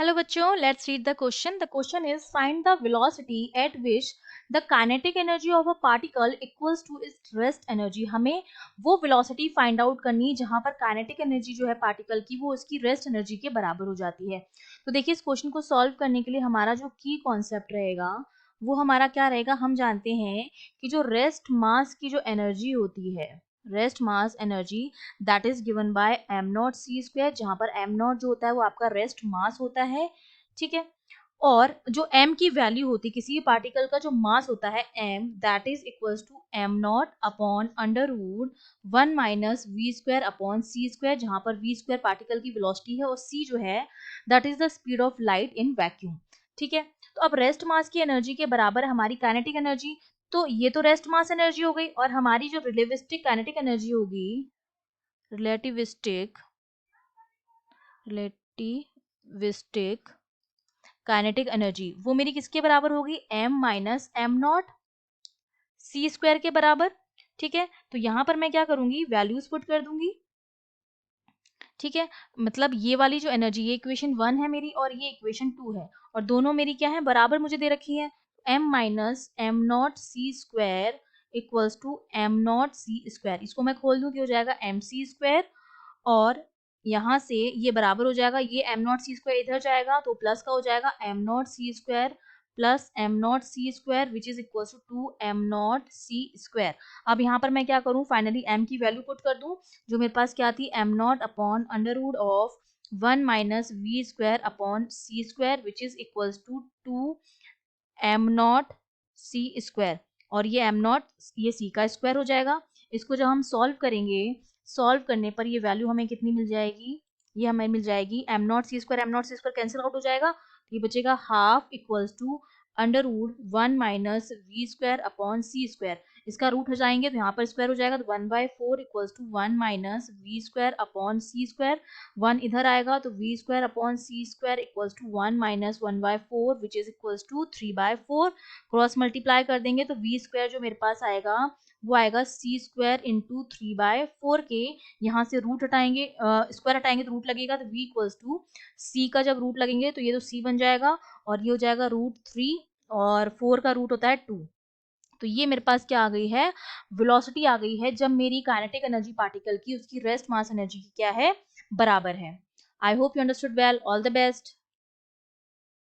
Hello बच्चों, let's read the question. The question is find the velocity at which the kinetic energy of a particle equals to its rest energy. हमें वो velocity find out करनी जहाँ पर kinetic energy जो है particle की वो उसकी rest energy के बराबर हो जाती है. तो देखिए इस क्वेश्चन को सॉल्व करने के लिए हमारा जो की कॉन्सेप्ट रहेगा वो हमारा क्या रहेगा. हम जानते हैं कि जो रेस्ट मास की जो एनर्जी होती है, rest mass energy that is given by m naught c square, जहां पर एम नॉट जो होता है वो आपका रेस्ट मास होता है. ठीक है. और जो m की वैल्यू होती है किसी भी पार्टिकल का जो मास होता है m that is equals to m naught upon under root 1 minus v square upon c square, जहां पर वी स्क्वायर पार्टिकल की वेलोसिटी है और c जो है that is the speed of light in vacuum. ठीक है. तो अब रेस्ट मास की एनर्जी के बराबर है हमारी काइनेटिक एनर्जी. तो ये तो रेस्ट मास एनर्जी हो गई और हमारी जो रिलेटिविस्टिक काइनेटिक एनर्जी होगी, रिलेटिविस्टिक काइनेटिक एनर्जी वो मेरी किसके बराबर होगी, m minus m naught c square के बराबर. ठीक है. तो यहां पर मैं क्या करूंगी, वैल्यूज पुट कर दूंगी. ठीक है. मतलब ये वाली जो एनर्जी, ये इक्वेशन 1 है मेरी और ये इक्वेशन 2 है और दोनों मेरी क्या है, बराबर मुझे दे रखी है. m minus m naught c square equals to m naught c square. इसको मैं खोल दूं कि हो जाएगा एम सी स्क्वायर और यहाँ से ये बराबर हो जाएगा, ये एम नॉट सी स्क्वायर इधर जाएगा तो प्लस का हो जाएगा m naught c square plus m naught c square which is equal to 2 m naught c square. अब यहाँ पर मैं क्या करूँ, फाइनली m की वैल्यू पुट कर दूं जो मेरे पास क्या थी, m naught upon under root of 1 minus v square upon c square which is equal to 2 m naught c square. और ये एम नॉट ये सी का स्क्वायर हो जाएगा. इसको जब हम सॉल्व करेंगे, सॉल्व करने पर ये वैल्यू हमें कितनी मिल जाएगी, ये हमें मिल जाएगी m naught c square cancel out हो जाएगा. ये बचेगा half equals to under root 1 minus v square upon c square. इसका रूट हटाएंगे तो यहाँ पर स्क्वायर हो जाएगा तो 1/4 equals to 1 minus v square upon c square. 1 इधर आएगा तो v square upon c square equals to 1 minus 1/4 which is equals to 3/4. Cross multiply कर देंगे तो वी स्क्वायर जो मेरे पास आएगा वो आएगा सी स्क्वायर इंटू 3/4 के. यहाँ से रूट हटाएंगे, स्क्वायर हटाएंगे तो रूट लगेगा तो v इक्वल्स टू सी का जब रूट लगेंगे तो ये तो c बन जाएगा और ये हो जाएगा √3 और 4 का रूट होता है 2. तो ये मेरे पास क्या आ गई है, वेलोसिटी आ गई है जब मेरी काइनेटिक एनर्जी पार्टिकल की उसकी रेस्ट मास एनर्जी की क्या है, बराबर है. I hope you understood well. All the best.